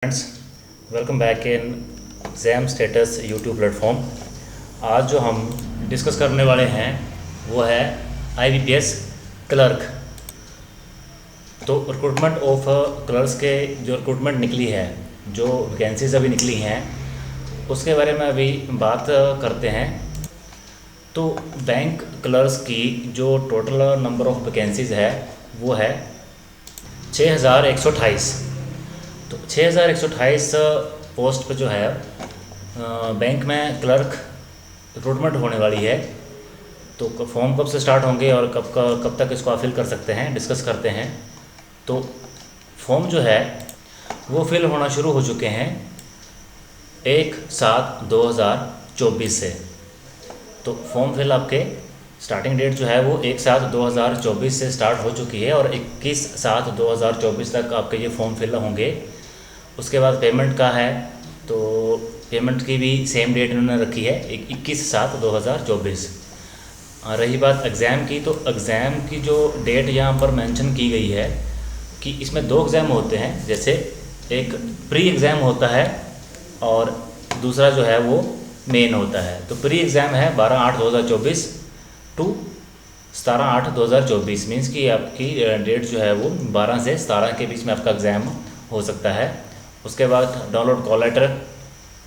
Friends, welcome back in exam status YouTube platform. आज जो हम डिस्कस करने वाले हैं वो है आईबीपीएस क्लर्क। तो रिक्रूटमेंट ऑफ क्लर्क्स के जो रिक्रूटमेंट निकली है, जो वैकेंसीज अभी निकली हैं, उसके बारे में अभी बात करते हैं। तो बैंक क्लर्क्स की जो टोटल नंबर ऑफ वैकेंसीज़ है वो है 6128। तो 6128 पोस्ट पर जो है बैंक में क्लर्क रिक्रूटमेंट होने वाली है। तो फॉर्म कब से स्टार्ट होंगे और कब तक इसको आप फिल कर सकते हैं, डिस्कस करते हैं। तो फॉर्म जो है वो फिल होना शुरू हो चुके हैं 1/7/2024 से। तो फॉर्म फिल आपके स्टार्टिंग डेट जो है वो 1/7/2024 से स्टार्ट हो चुकी है और 21/7/2024 तक आपके ये फॉर्म फिल होंगे। उसके बाद पेमेंट का है, तो पेमेंट की भी सेम डेट इन्होंने रखी है 21/7/2024। रही बात एग्ज़ाम की, तो एग्ज़ाम की जो डेट यहाँ पर मेंशन की गई है कि इसमें 2 एग्ज़ाम होते हैं। जैसे एक प्री एग्ज़ाम होता है और दूसरा जो है वो मेन होता है। तो प्री एग्ज़ाम है 12/8/2024 टू 17/8/2024। मीन्स कि आपकी डेट जो है वो 12 से 17 के बीच में आपका एग्ज़ाम हो सकता है। उसके बाद डाउनलोड कॉल लेटर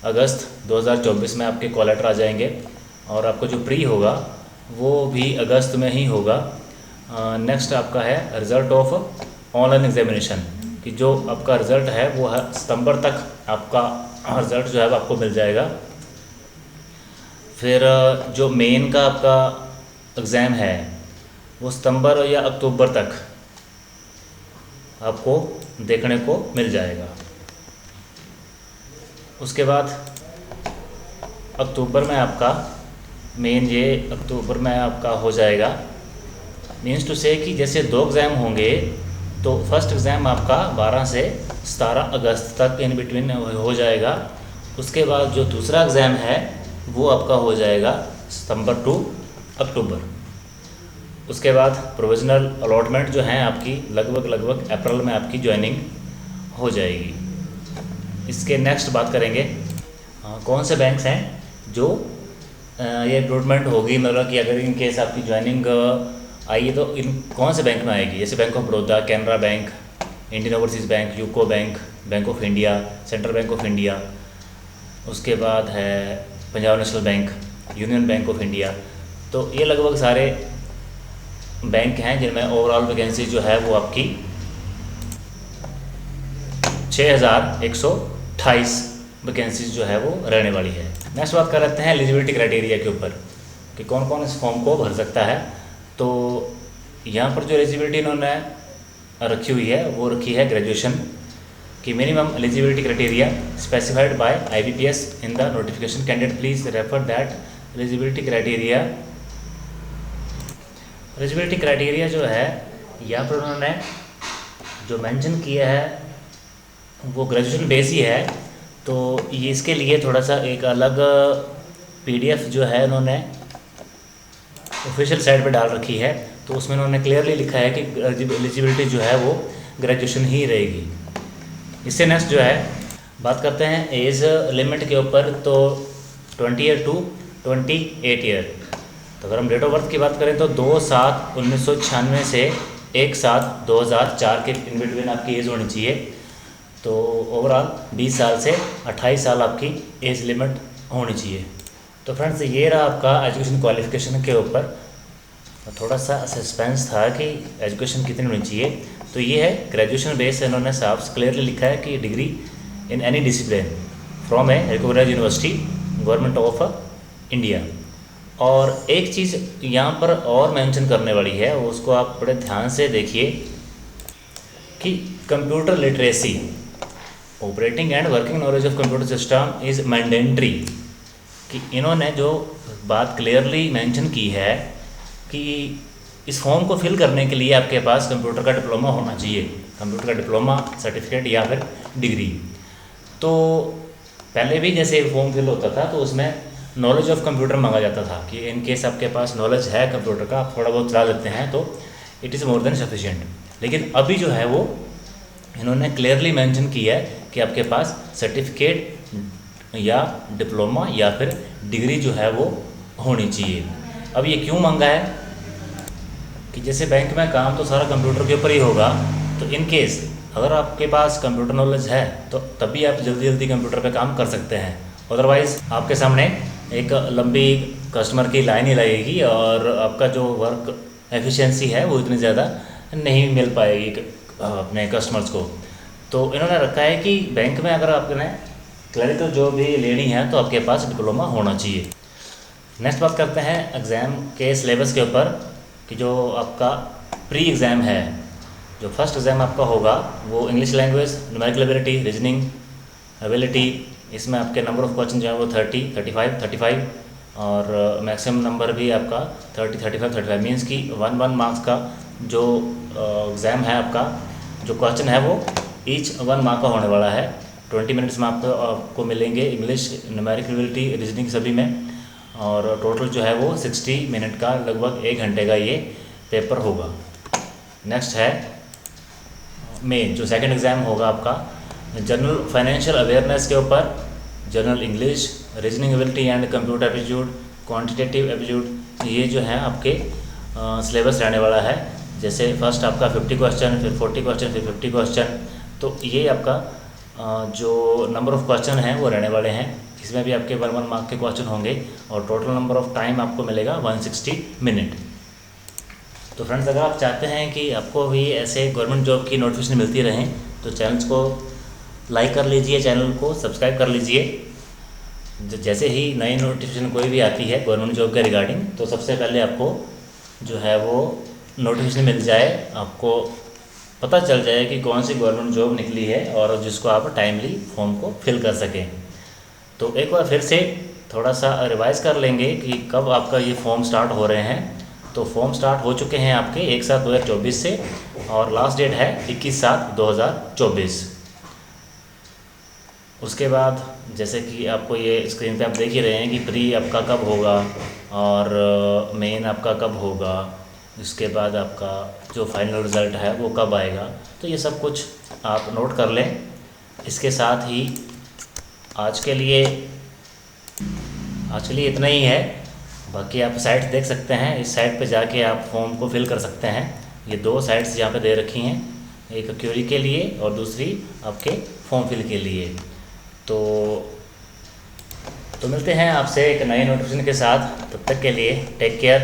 अगस्त 2024 में आपके कॉल लेटर आ जाएंगे और आपको जो प्री होगा वो भी अगस्त में ही होगा। नेक्स्ट आपका है रिज़ल्ट ऑफ ऑनलाइन एग्जामिनेशन, कि जो आपका रिज़ल्ट है वो है सितंबर तक आपका रिज़ल्ट जो है वो आपको मिल जाएगा। फिर जो मेन का आपका एग्ज़ाम है वो सितंबर या अक्टूबर तक आपको देखने को मिल जाएगा। उसके बाद अक्टूबर में आपका मेन ये अक्टूबर में आपका हो जाएगा। मीन्स टू से कि जैसे 2 एग्ज़ाम होंगे, तो फर्स्ट एग्ज़ाम आपका 12 से 17 अगस्त तक इन बिटवीन हो जाएगा। उसके बाद जो दूसरा एग्ज़ाम है वो आपका हो जाएगा सितंबर टू अक्टूबर। उसके बाद प्रोविजनल अलॉटमेंट जो है आपकी लगभग अप्रैल में आपकी ज्वाइनिंग हो जाएगी। इसके नेक्स्ट बात करेंगे कौन से बैंक्स हैं जो ये रिक्रूटमेंट होगी, मतलब कि अगर इन केस आपकी ज्वाइनिंग आई है तो इन कौन से बैंक में आएगी। जैसे bank of Baroda, Canara bank, Indian overseas bank, UCO bank, bank of India, central bank of India. उसके बाद है Punjab national bank, union bank of India. तो ये लगभग सारे बैंक हैं जिनमें ओवरऑल वैकेंसी जो है वो आपकी 6128 वैकेंसीज जो है वो रहने वाली है। नेक्स्ट बात कर लेते हैं एलिजिबिलिटी क्राइटेरिया के ऊपर कि कौन कौन इस फॉर्म को भर सकता है। तो यहाँ पर जो एलिजिबिलिटी इन्होंने रखी हुई है वो रखी है ग्रेजुएशन की। Minimum eligibility criteria specified by IBPS in the notification, candidate please refer that eligibility criteria. Eligibility criteria जो है यहाँ पर उन्होंने जो मेंशन किया है वो ग्रेजुएशन बेस ही है। तो ये इसके लिए थोड़ा सा एक अलग पीडीएफ जो है उन्होंने ऑफिशियल साइट पे डाल रखी है। तो उसमें उन्होंने क्लियरली लिखा है कि एलिजिबिलिटी जो है वो ग्रेजुएशन ही रहेगी। इससे नेक्स्ट जो है बात करते हैं एज लिमिट के ऊपर। तो 20 ईयर टू 28 ईयर। तो अगर हम डेट ऑफ बर्थ की बात करें तो 2/7/1996 से 1/7/2004 के इन बिटवीन आपकी एज होनी चाहिए। तो ओवरऑल 20 साल से 28 साल आपकी एज लिमिट होनी चाहिए। तो फ्रेंड्स, ये रहा आपका एजुकेशन क्वालिफिकेशन के ऊपर। थोड़ा सा सस्पेंस था कि एजुकेशन कितनी होनी चाहिए। तो ये है ग्रेजुएशन बेस, इन्होंने साफ क्लियरली लिखा है कि degree in any discipline from a recognized university government of India. और एक चीज़ यहाँ पर और मेंशन करने वाली है, उसको आप बड़े ध्यान से देखिए कि computer literacy, operating and working knowledge of computer system is mandatory. कि इन्होंने जो बात क्लियरली मेंशन की है कि इस फॉर्म को फिल करने के लिए आपके पास कंप्यूटर का डिप्लोमा होना चाहिए, कंप्यूटर का डिप्लोमा सर्टिफिकेट या फिर डिग्री। तो पहले भी जैसे फॉर्म फिल होता था तो उसमें नॉलेज ऑफ कंप्यूटर मांगा जाता था कि इन केस आपके पास नॉलेज है कंप्यूटर का, आप थोड़ा बहुत चला लेते हैं तो it is more than sufficient. लेकिन अभी जो है वो इन्होंने क्लियरली मेंशन किया है कि आपके पास सर्टिफिकेट या डिप्लोमा या फिर डिग्री जो है वो होनी चाहिए। अब ये क्यों मांगा है कि जैसे बैंक में काम तो सारा कंप्यूटर के ऊपर ही होगा, तो इन केस अगर आपके पास कंप्यूटर नॉलेज है तो तभी आप जल्दी जल्दी कंप्यूटर पे काम कर सकते हैं। अदरवाइज़ आपके सामने एक लंबी कस्टमर की लाइन ही लगेगी और आपका जो वर्क एफिशिएंसी है वो इतनी ज़्यादा नहीं मिल पाएगी अपने कस्टमर्स को। तो इन्होंने रखा है कि बैंक में अगर आपने क्लरिकल जॉब भी लेनी है तो आपके पास डिप्लोमा होना चाहिए। नेक्स्ट बात करते हैं एग्ज़ाम के सिलेबस के ऊपर कि जो आपका प्री एग्ज़ाम है, जो फर्स्ट एग्ज़ाम आपका होगा वो English language, numerical ability, reasoning ability. इसमें आपके नंबर ऑफ़ क्वेश्चन जो है वो 35 और मैक्सिमम नंबर भी आपका 35 मीन्स कि 1 मार्क्स का जो एग्ज़ाम है आपका, जो क्वेश्चन है वो ईच 1 मार्क का होने वाला है। 20 मिनट्स में आपको मिलेंगे इंग्लिश, न्यूमेरिकल एबिलिटी, रीजनिंग सभी में, और टोटल जो है वो 60 मिनट का लगभग 1 घंटे का ये पेपर होगा। नेक्स्ट है मेन जो सेकंड एग्ज़ाम होगा आपका जनरल फाइनेंशियल अवेयरनेस के ऊपर, general English, reasoning ability and computer aptitude, quantitative aptitude. ये जो है आपके सिलेबस रहने वाला है। जैसे फर्स्ट आपका 50 क्वेश्चन, फिर 40 क्वेश्चन, फिर 50 क्वेश्चन। तो ये आपका जो नंबर ऑफ़ क्वेश्चन हैं वो रहने वाले हैं। इसमें भी आपके 1 मार्क के क्वेश्चन होंगे और टोटल नंबर ऑफ़ टाइम आपको मिलेगा 160 मिनट। तो फ्रेंड्स, अगर आप चाहते हैं कि आपको भी ऐसे गवर्नमेंट जॉब की नोटिफिकेशन मिलती रहें तो चैनल्स को लाइक कर लीजिए, चैनल को सब्सक्राइब कर लीजिए। जैसे ही नई नोटिफिकेशन कोई भी आती है गवर्नमेंट जॉब के रिगार्डिंग तो सबसे पहले आपको जो है वो नोटिफिकेशन मिल जाए, आपको पता चल जाए कि कौन सी गवर्नमेंट जॉब निकली है और जिसको आप टाइमली फॉर्म को फिल कर सकें। तो एक बार फिर से थोड़ा सा रिवाइज़ कर लेंगे कि कब आपका ये फॉर्म स्टार्ट हो रहे हैं। तो फॉर्म स्टार्ट हो चुके हैं आपके 1/7/2024 से और लास्ट डेट है 21/7/2024। उसके बाद जैसे कि आपको ये स्क्रीन पे आप देख ही रहे हैं कि प्री आपका कब होगा और मेन आपका कब होगा, उसके बाद आपका जो फाइनल रिज़ल्ट है वो कब आएगा। तो ये सब कुछ आप नोट कर लें। इसके साथ ही आज के लिए इतना ही है। बाकी आप साइट्स देख सकते हैं, इस साइट पे जाके आप फॉर्म को फिल कर सकते हैं। ये 2 साइट्स यहाँ पे दे रखी हैं, एक क्यूरी के लिए और दूसरी आपके फॉर्म फिल के लिए। तो मिलते हैं आपसे एक नए नोटिफिकेशन के साथ। तब तक के लिए टेक केयर।